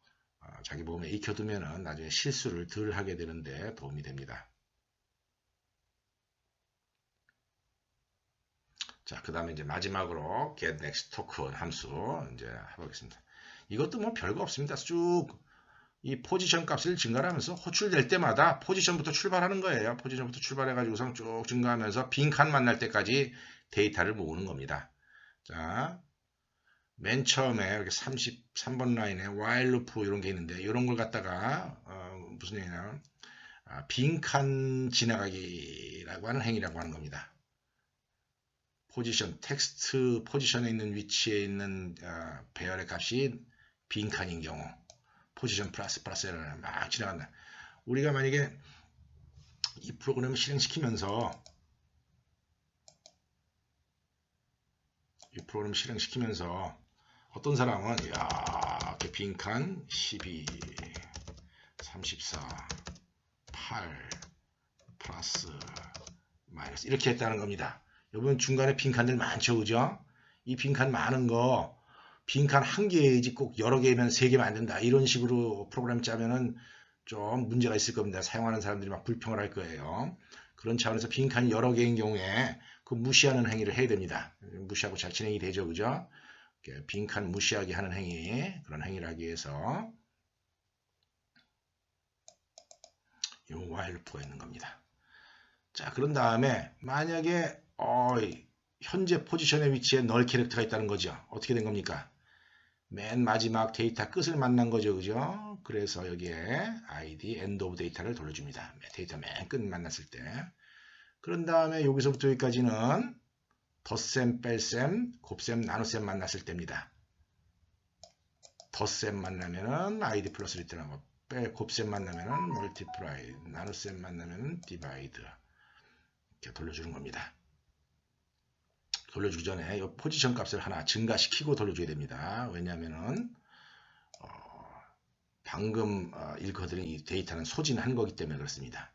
자기 몸에 익혀두면은 나중에 실수를 덜 하게 되는데 도움이 됩니다. 자, 그 다음에 이제 마지막으로 get next token 함수 이제 해보겠습니다. 이것도 뭐 별거 없습니다. 쭉 이 포지션 값을 증가하면서 호출될 때마다 포지션부터 출발하는 거예요. 포지션부터 출발해가지고선 쭉 증가하면서 빈칸 만날 때까지 데이터를 모으는 겁니다. 자, 맨 처음에 이렇게 33번 라인에 while loop 이런 게 있는데 이런 걸 갖다가 무슨 얘기냐면 빈칸 지나가기라고 하는 행위라고 하는 겁니다. 포지션, 텍스트 포지션에 있는 위치에 있는 배열의 값이 빈칸인 경우 포지션 플러스를 막 지나간다. 우리가 만약에 이 프로그램을 실행시키면서 어떤 사람은 이렇게 빈칸 12, 34, 8 플러스 마이너스 이렇게 했다는 겁니다. 여러분 중간에 빈칸들 많죠, 그죠? 이 빈칸 많은 거 빈칸 한 개이지 꼭 여러 개면 세 개면 안 된다. 이런 식으로 프로그램 짜면은 좀 문제가 있을 겁니다. 사용하는 사람들이 막 불평을 할 거예요. 그런 차원에서 빈칸이 여러 개인 경우에 그 무시하는 행위를 해야 됩니다. 무시하고 잘 진행이 되죠, 그죠? 빈칸 무시하게 하는 행위, 그런 행위를 하기 위해서 이 while loop가 있는 겁니다. 자, 그런 다음에 만약에 현재 포지션의 위치에 널 캐릭터가 있다는 거죠. 어떻게 된 겁니까? 맨 마지막 데이터 끝을 만난 거죠, 그죠? 그래서 여기에 id end of data를 돌려줍니다. 데이터 맨 끝 만났을 때. 그런 다음에 여기서부터 여기까지는 덧셈, 뺄셈, 곱셈, 나눗셈 만났을 때입니다. 덧셈 만나면은 id 플러스 리터널, 곱셈 만나면은 multiply, 나눗셈 만나면은 divide 이렇게 돌려주는 겁니다. 돌려주기 전에 이 포지션 값을 하나 증가시키고 돌려줘야 됩니다. 왜냐하면은 방금 읽어드린 이 데이터는 소진한 거기 때문에 그렇습니다.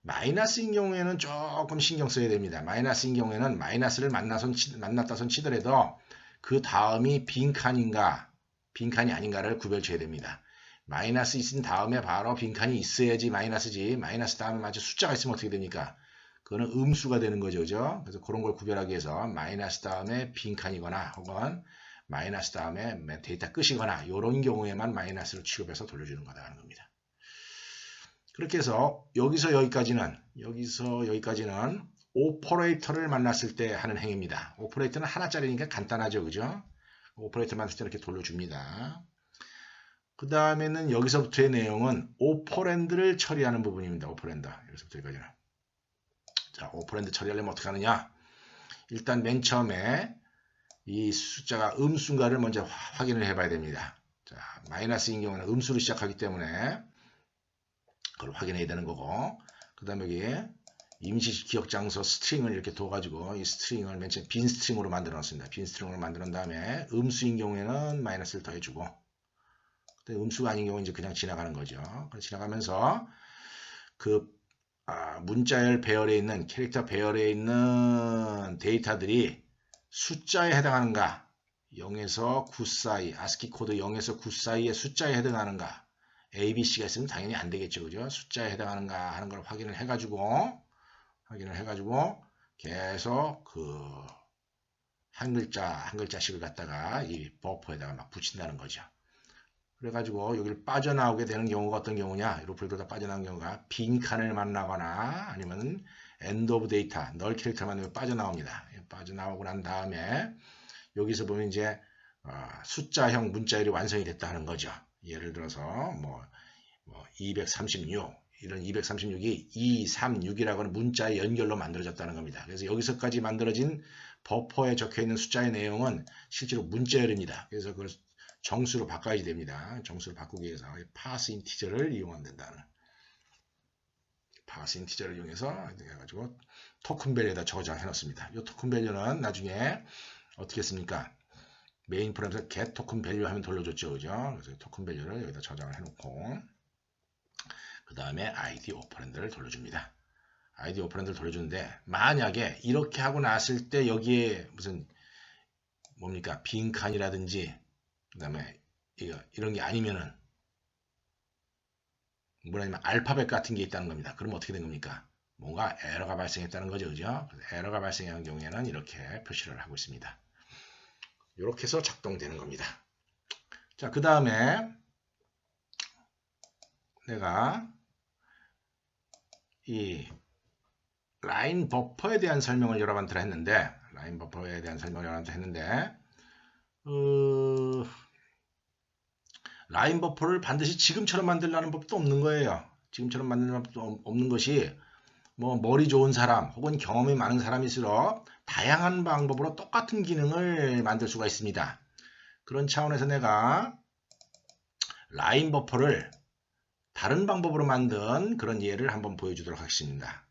마이너스인 경우에는 조금 신경 써야 됩니다. 마이너스인 경우에는 마이너스를 만났다손 치더라도 그 다음이 빈칸인가 빈칸이 아닌가를 구별줘야 됩니다. 마이너스 있은 다음에 바로 빈칸이 있어야지 마이너스지. 마이너스 다음에 마치 숫자가 있으면 어떻게 됩니까? 그거는 음수가 되는 거죠, 그죠? 그래서 그런 걸 구별하기 위해서 마이너스 다음에 빈칸이거나 혹은 마이너스 다음에 데이터 끝이거나 이런 경우에만 마이너스를 취급해서 돌려주는 거다라는 겁니다. 그렇게 해서 여기서 여기까지는 오퍼레이터를 만났을 때 하는 행위입니다. 오퍼레이터는 하나짜리니까 간단하죠, 그죠? 오퍼레이터 만났을 때 이렇게 돌려줍니다. 그 다음에는 여기서부터의 내용은 오퍼랜드를 처리하는 부분입니다. 오퍼랜드. 여기서부터 여기까지는. 자, 오퍼랜드 처리하려면 어떻게 하느냐? 일단 맨 처음에 이 숫자가 음수인가를 먼저 확인을 해봐야 됩니다. 자, 마이너스인 경우는 음수로 시작하기 때문에 그걸 확인해야 되는 거고, 그 다음에 여기에 임시 기억 장소 스트링을 이렇게 둬가지고 이 스트링을 맨 처음에 빈 스트링으로 만들어 놨습니다. 빈 스트링으로 만든 다음에 음수인 경우에는 마이너스를 더해주고, 근데 음수가 아닌 경우는 이제 그냥 지나가는 거죠. 지나가면서 그 문자열 배열에 있는 캐릭터 배열에 있는 데이터들이 숫자에 해당하는가 0에서 9 사이 아스키 코드 0에서 9 사이의 숫자에 해당하는가 A, B, C가 있으면 당연히 안 되겠죠. 그죠? 숫자에 해당하는가 하는 걸 확인을 해가지고 계속 그 한 글자씩을 갖다가 이 버퍼에다가 막 붙인다는 거죠. 그래가지고 여기를 빠져나오게 되는 경우가 어떤 경우냐? 루프를 그러다 빠져나오는 경우가 빈 칸을 만나거나 아니면 end of data, 널 캐릭터 만나면 빠져나옵니다. 빠져나오고 난 다음에 여기서 보면 이제 숫자형 문자열이 완성이 됐다 하는 거죠. 예를 들어서 뭐 236 이런 236이 236이라고 하는 문자의 연결로 만들어졌다는 겁니다. 그래서 여기서까지 만들어진 버퍼에 적혀있는 숫자의 내용은 실제로 문자열입니다. 그래서 그걸 정수로 바꿔야 됩니다. 정수로 바꾸기 위해서 파스 인티저를 이용하면 된다는. 파스 인티저를 이용해서 해가지고 토큰 밸류에다 저장해 놓습니다. 이 토큰 밸류는 나중에 어떻게 했습니까? 메인 프로그램에서 get 토큰 밸류 하면 돌려줬죠. 그죠? 그래서 토큰 밸류를 여기다 저장을 해놓고 그 다음에 id 오퍼랜드를 돌려줍니다. id 오퍼랜드를 돌려주는데 만약에 이렇게 하고 났을 때 여기에 무슨 뭡니까? 빈칸이라든지 그 다음에 이런 게 아니면은 뭐냐면 알파벳 같은 게 있다는 겁니다. 그럼 어떻게 된 겁니까? 뭔가 에러가 발생했다는 거죠. 그죠? 에러가 발생한 경우에는 이렇게 표시를 하고 있습니다. 이렇게 해서 작동되는 겁니다. 자, 그 다음에 내가 이 라인 버퍼에 대한 설명을 여러분들 했는데 라인 버퍼를 반드시 지금처럼 만들라는 법도 없는 거예요. 지금처럼 만드는 법도 없는 것이 뭐 머리 좋은 사람 혹은 경험이 많은 사람일수록 다양한 방법으로 똑같은 기능을 만들 수가 있습니다. 그런 차원에서 내가 라인 버퍼를 다른 방법으로 만든 그런 예를 한번 보여주도록 하겠습니다.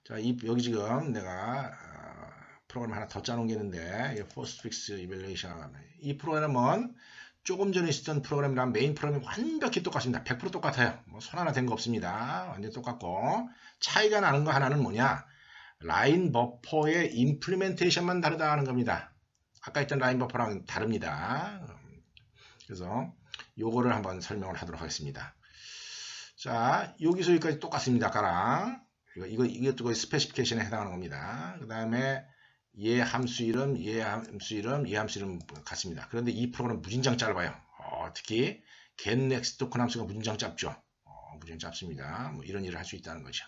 자, 여기 지금 내가 프로그램 하나 더 짜놓은 게 있는데 포스트픽스 이밸루에이션 이 프로그램은 조금 전에 있었던 프로그램이랑 메인 프로그램이 완벽히 똑같습니다. 100% 똑같아요. 뭐 손 하나 된 거 없습니다. 완전 똑같고 차이가 나는 거 하나는 뭐냐? 라인 버퍼의 임플리멘테이션만 다르다 하는 겁니다. 아까 있던 라인 버퍼랑 다릅니다. 그래서 요거를 한번 설명을 하도록 하겠습니다. 자, 여기서 여기까지 똑같습니다. 아까랑 이것도 거의 스페시피케이션에 해당하는 겁니다. 그 다음에 얘 함수 이름, 얘 함수 이름 같습니다. 그런데 이 프로그램은 무진장 짧아요. 특히 getNext 토큰 함수가 무진장 짧죠. 무진장 짧습니다. 뭐 이런 일을 할 수 있다는 거죠.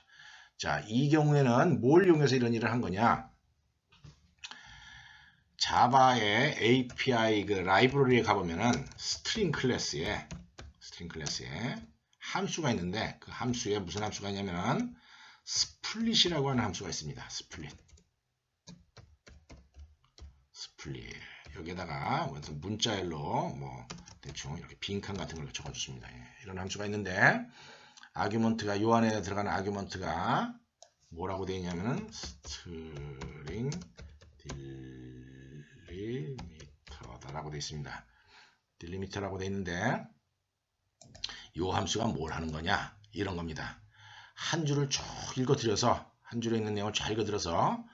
자, 이 경우에는 뭘 이용해서 이런 일을 한 거냐? 자바의 API 그 라이브러리에 가보면은 스트링 클래스에 함수가 있는데 그 함수에 무슨 함수가 있냐면 스플릿이라고 하는 함수가 있습니다. 스플릿 여기에다가 문자열로 뭐 대충 이렇게 빈칸 같은 걸 적어줬습니다. 이런 함수가 있는데 아규먼트가 요 안에 들어가는 아규먼트가 뭐라고 되어 있냐면은 스트링 딜리미터다라고 되어 있습니다. 딜리미터라고 되어 있는데 요 함수가 뭘 하는 거냐 이런 겁니다. 한 줄을 쭉 읽어드려서 한 줄에 있는 내용을 잘 읽어드려서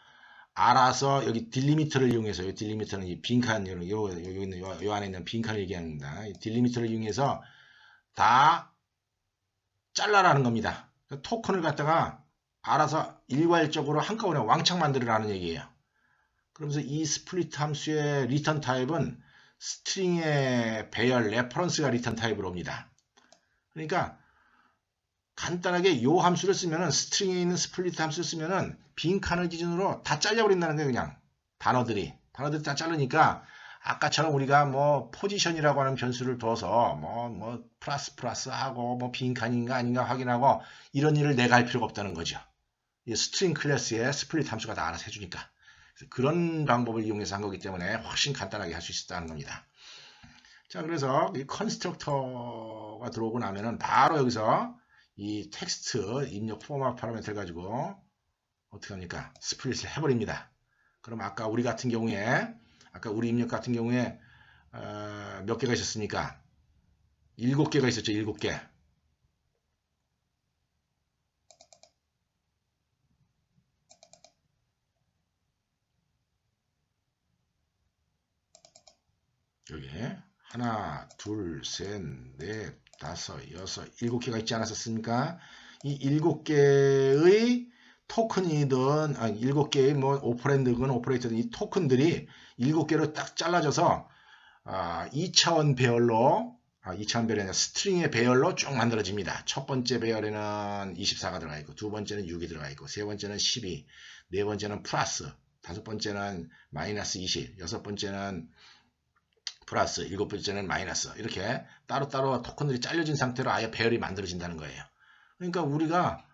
알아서 여기 딜리미터를 이용해서 이 딜리미터는 이 빈칸 요 안에 있는 빈칸을 얘기합니다. 이 딜리미터를 이용해서 다 잘라라는 겁니다. 토큰을 갖다가 알아서 일괄적으로 한꺼번에 왕창 만들으라는 얘기예요. 그러면서 이 스플릿 함수의 리턴 타입은 스트링의 배열 레퍼런스가 리턴 타입으로 옵니다. 그러니까 간단하게 이 함수를 쓰면은 스트링에 있는 스플릿 함수를 쓰면은 빈칸을 기준으로 다 잘려버린다는 거예요. 그냥 단어들이 다 자르니까 아까처럼 우리가 뭐 포지션이라고 하는 변수를 둬서 뭐 플러스 하고 뭐 빈칸인가 아닌가 확인하고 이런 일을 내가 할 필요가 없다는 거죠. 이 스트링 클래스의 스플릿 함수가 다 알아서 해주니까 그런 방법을 이용해서 한 거기 때문에 훨씬 간단하게 할 수 있었다는 겁니다. 자, 그래서 이 컨스트럭터가 들어오고 나면은 바로 여기서 이 텍스트 입력 포맷 파라미터를 가지고 어떻게 합니까? 스플릿을 해버립니다. 그럼 아까 우리 같은 경우에 아까 우리 입력 같은 경우에 몇 개가 있었습니까? 7개가 있었죠. 7개. 여기 하나, 둘, 셋, 넷, 다섯, 여섯, 7개가 있지 않았었습니까? 이 7개의 토큰이든 7개의 뭐 오퍼랜드건 오퍼레이터든 이 토큰들이 7개로 딱 잘라져서 2차원 배열로 2차원 배열이 아니라 스트링의 배열로 쭉 만들어집니다. 첫 번째 배열에는 24가 들어가 있고 두 번째는 6이 들어가 있고 세 번째는 12, 네 번째는 플러스, 다섯 번째는 마이너스 20, 여섯 번째는 플러스, 일곱 번째는 마이너스, 이렇게 따로따로 토큰들이 잘려진 상태로 아예 배열이 만들어진다는 거예요. 그러니까 우리가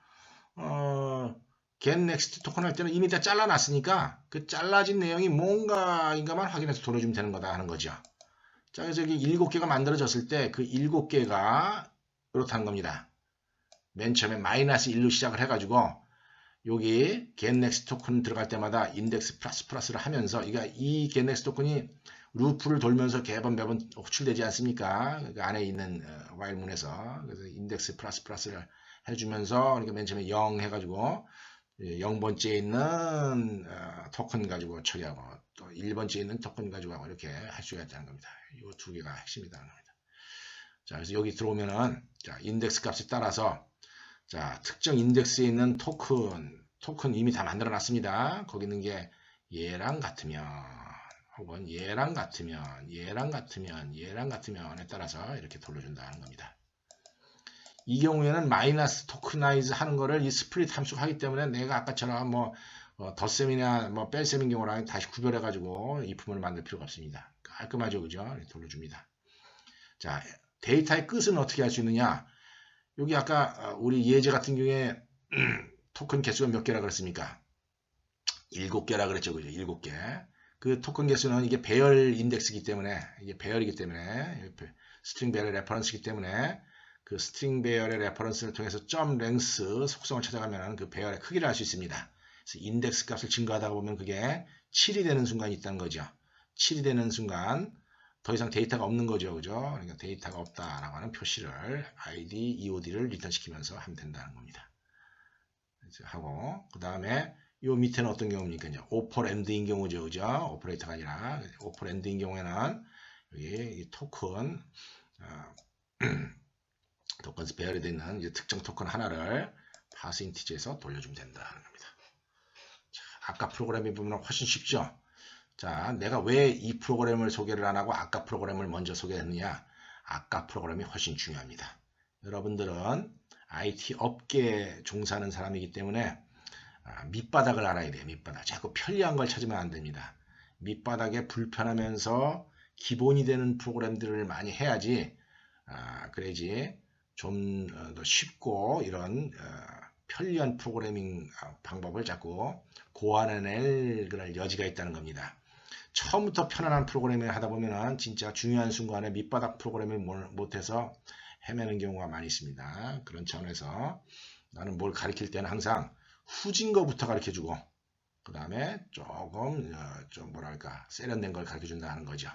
get next 토큰 할 때는 이미 다 잘라놨으니까 그 잘라진 내용이 뭔가인가만 확인해서 돌려주면 되는 거다 하는 거죠. 자, 그래서 여기 7개가 만들어졌을 때 그 7개가 그렇다는 겁니다. 맨 처음에 마이너스 1로 시작을 해가지고 여기 get next 토큰 들어갈 때마다 인덱스 플러스를 하면서 이 get next 토큰이 루프를 돌면서 매번 호출되지 않습니까? 그 안에 있는 while문에서 그래서 인덱스 플러스를 해주면서 그러니까 맨 처음에 0 해가지고 0번째에 있는 토큰 가지고 처리하고 또 1번째에 있는 토큰 가지고 하고 이렇게 할 수가 있다는 겁니다. 이 두 개가 핵심이라는 겁니다. 자, 그래서 여기 들어오면은 자, 인덱스 값에 따라서 자, 특정 인덱스에 있는 토큰 이미 다 만들어 놨습니다. 거기 있는 게 얘랑 같으면 혹은 얘랑 같으면에 따라서 이렇게 돌려준다는 겁니다. 이 경우에는 마이너스 토크나이즈 하는 거를 이 스플릿 함수가 하기 때문에 내가 아까처럼 뭐 덧셈이나 뭐 뺄셈인 경우랑 다시 구별해 가지고 이품을 만들 필요가 없습니다. 깔끔하죠, 그죠? 돌려줍니다. 자, 데이터의 끝은 어떻게 할 수 있느냐? 여기 아까 우리 예제 같은 경우에 토큰 개수가 몇 개라 그랬습니까? 7개라 그랬죠, 그죠? 7개. 그 토큰 개수는 이게 배열 인덱스이기 때문에 이게 배열이기 때문에 스트링 배열의 레퍼런스이기 때문에 그 스트링 배열의 레퍼런스를 통해서 점 랭스 속성을 찾아가면 그 배열의 크기를 알 수 있습니다. 그래서 인덱스 값을 증가하다 보면 그게 7이 되는 순간이 있다는 거죠. 7이 되는 순간 더 이상 데이터가 없는 거죠, 그죠? 그러니까 데이터가 없다라고 하는 표시를 id, eod를 리턴시키면서 하면 된다는 겁니다. 하고 그 다음에 요 밑에는 어떤 경우입니까? 이제 오퍼랜드인 경우죠, 그죠? 오퍼레이터가 아니라 오퍼랜드인 경우에는 여기 이 토큰 토큰스 배열이 되는 이제 특정 토큰 하나를 파스 인티저에서 돌려주면 된다는 겁니다. 자, 아까 프로그램에 보면 훨씬 쉽죠? 자, 내가 왜 이 프로그램을 소개를 안 하고 아까 프로그램을 먼저 소개했느냐? 아까 프로그램이 훨씬 중요합니다. 여러분들은 IT 업계에 종사하는 사람이기 때문에 밑바닥을 알아야 돼요. 밑바닥. 자꾸 편리한 걸 찾으면 안 됩니다. 밑바닥에 불편하면서 기본이 되는 프로그램들을 많이 해야지 그래야지 좀 더 쉽고 이런 편리한 프로그래밍 방법을 자꾸 고안해낼 그런 여지가 있다는 겁니다. 처음부터 편안한 프로그래밍을 하다 보면 진짜 중요한 순간에 밑바닥 프로그램을 못해서 헤매는 경우가 많이 있습니다. 그런 차원에서 나는 뭘 가르칠 때는 항상 후진 거부터 가르쳐주고 그 다음에 조금 좀 뭐랄까 세련된 걸 가르쳐준다 하는 거죠.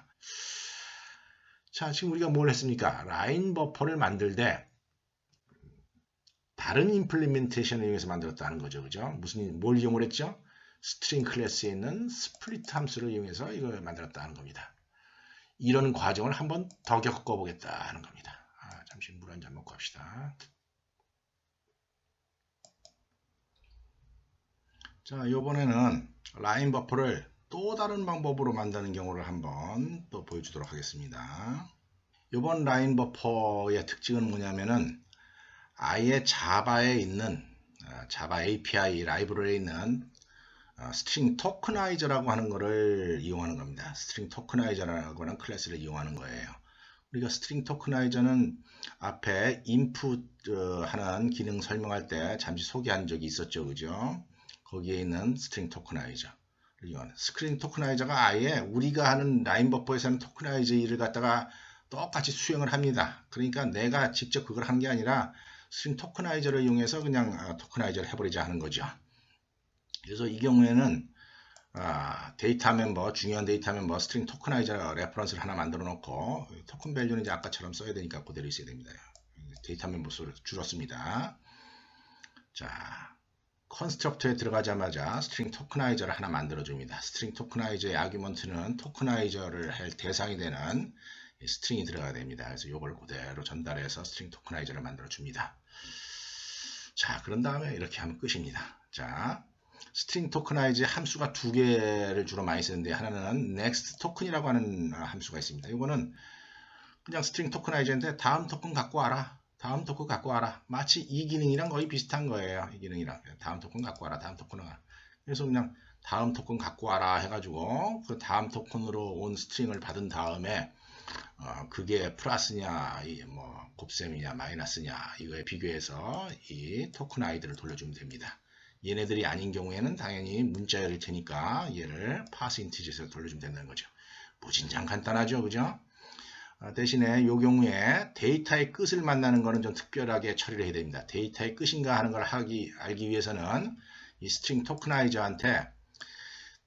자, 지금 우리가 뭘 했습니까? 라인 버퍼를 만들 때 다른 임플리멘테이션을 이용해서 만들었다는 거죠. 그죠? 뭘 이용을 했죠? 스트링 클래스에 있는 스플릿 함수를 이용해서 이걸 만들었다는 겁니다. 이런 과정을 한번 더 겪어보겠다 하는 겁니다. 잠시 물 한 잔 먹고 합시다. 자, 이번에는 라인 버퍼를 또 다른 방법으로 만드는 경우를 한번 또 보여주도록 하겠습니다. 이번 라인 버퍼의 특징은 뭐냐면은 아예 자바에 있는 자바 API 라이브러리에 있는 스트링 토크나이저라고 하는 것을 이용하는 겁니다. 스트링 토크나이저라고 하는 클래스를 이용하는 거예요. 우리가 스트링 토크나이저는 앞에 인풋 하는 기능 설명할 때 잠시 소개한 적이 있었죠, 그죠? 거기에 있는 스트링 토크나이저. 스크린 토크나이저가 아예 우리가 하는 라인 버퍼에서 하는 토크나이저 일을 갖다가 똑같이 수행을 합니다. 그러니까 내가 직접 그걸 한 게 아니라 스트링 토크나이저를 이용해서 그냥 토크나이저를 해버리자 하는 거죠. 그래서 이 경우에는 데이터 멤버, 중요한 데이터 멤버 스트링 토커나이저 레퍼런스를 하나 만들어 놓고 토큰 밸류는 이제 아까처럼 써야 되니까 그대로 있어야 됩니다. 데이터 멤버 수를 줄였습니다. 자, 컨스트럭터에 들어가자마자 스트링 토커나이저를 하나 만들어 줍니다. 스트링 토커나이저의 아규먼트는 토커나이저를 할 대상이 되는 스트링이 들어가야 됩니다. 그래서 이걸 그대로 전달해서 스트링 토커나이저를 만들어 줍니다. 자, 그런 다음에 이렇게 하면 끝입니다. 자, 스트링 토커나이즈 함수가 두 개를 주로 많이 쓰는데 하나는 next token이라고 하는 함수가 있습니다. 이거는 그냥 스트링 토커나이즈인데 다음 토큰 갖고 와라. 다음 토큰 갖고 와라. 마치 이 기능이랑 거의 비슷한 거예요. 이 기능이랑 다음 토큰 갖고 와라. 다음 토큰을 와라. 그래서 그냥 다음 토큰 갖고 와라 해가지고 그 다음 토큰으로 온 스트링을 받은 다음에 그게 플러스냐, 뭐 곱셈이냐, 마이너스냐 이거에 비교해서 이 토큰 아이들을 돌려주면 됩니다. 얘네들이 아닌 경우에는 당연히 문자열일 테니까 얘를 파스 인티저에서 돌려주면 된다는 거죠. 무진장 간단하죠, 그죠? 대신에 이 경우에 데이터의 끝을 만나는 것은 좀 특별하게 처리를 해야 됩니다. 데이터의 끝인가 하는 걸 알기 위해서는 이 스트링 토크나이저한테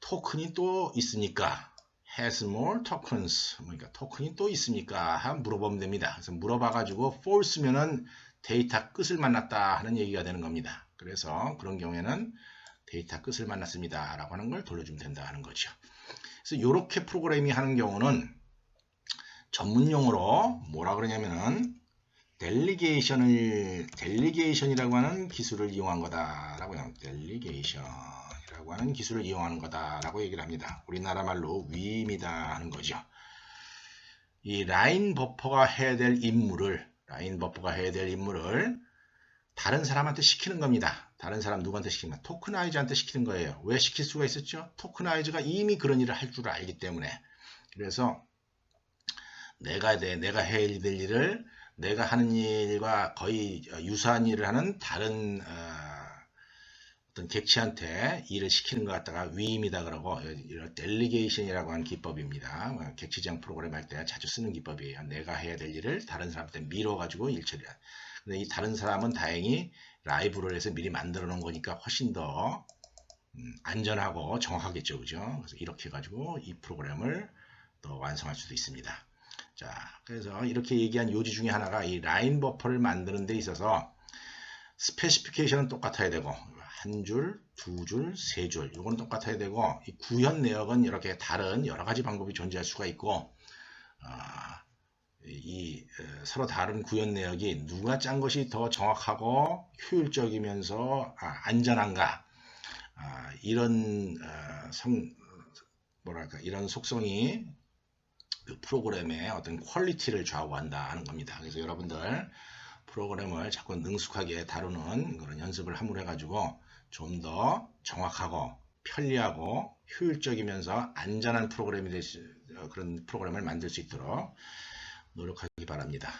토큰이 또 있으니까 has more tokens, 그러니까 토큰이 또 있습니까? 물어보면 됩니다. 그래서 물어봐가지고 false면은 데이터 끝을 만났다 하는 얘기가 되는 겁니다. 그래서 그런 경우에는 데이터 끝을 만났습니다 라고 하는 걸 돌려주면 된다 하는 거죠. 그래서 이렇게 프로그램이 하는 경우는 전문용어로 뭐라 그러냐면은 델리게이션이라고 하는 기술을 이용한 거다라고 해요. 델리게이션이라고 하는 기술을 이용하는 거다라고 얘기를 합니다. 우리나라 말로 위임이다 하는 거죠. 이 라인 버퍼가 해야 될 임무를 다른 사람한테 시키는 겁니다. 다른 사람 누구한테 시키는 거야? 토크나이즈한테 시키는 거예요. 왜 시킬 수가 있었죠? 토크나이즈가 이미 그런 일을 할 줄 알기 때문에. 그래서 내가 해야 될 일을 내가 하는 일과 거의 유사한 일을 하는 다른 어떤 객체한테 일을 시키는 것 같다가 위임이다 그러고 이런 델리게이션이라고 하는 기법입니다. 객체 지향 프로그램 할 때 자주 쓰는 기법이에요. 내가 해야 될 일을 다른 사람한테 미뤄가지고 일 처리해. 근데 이 다른 사람은 다행히 라이브를 해서 미리 만들어 놓은 거니까 훨씬 더 안전하고 정확하겠죠, 그죠? 그래서 이렇게 해가지고 이 프로그램을 또 완성할 수도 있습니다. 자, 그래서 이렇게 얘기한 요지 중에 하나가 이 라인 버퍼를 만드는 데 있어서 스페시피케이션은 똑같아야 되고 한 줄, 두 줄, 세 줄 이거는 똑같아야 되고 이 구현 내역은 이렇게 다른 여러 가지 방법이 존재할 수가 있고 서로 다른 구현 내역이 누가 짠 것이 더 정확하고 효율적이면서 안전한가 이런 이런 속성이 그 프로그램의 어떤 퀄리티를 좌우한다 하는 겁니다. 그래서 여러분들 프로그램을 자꾸 능숙하게 다루는 그런 연습을 함으로 해가지고 좀 더 정확하고 편리하고 효율적이면서 안전한 프로그램이 그런 프로그램을 만들 수 있도록 노력하기 바랍니다.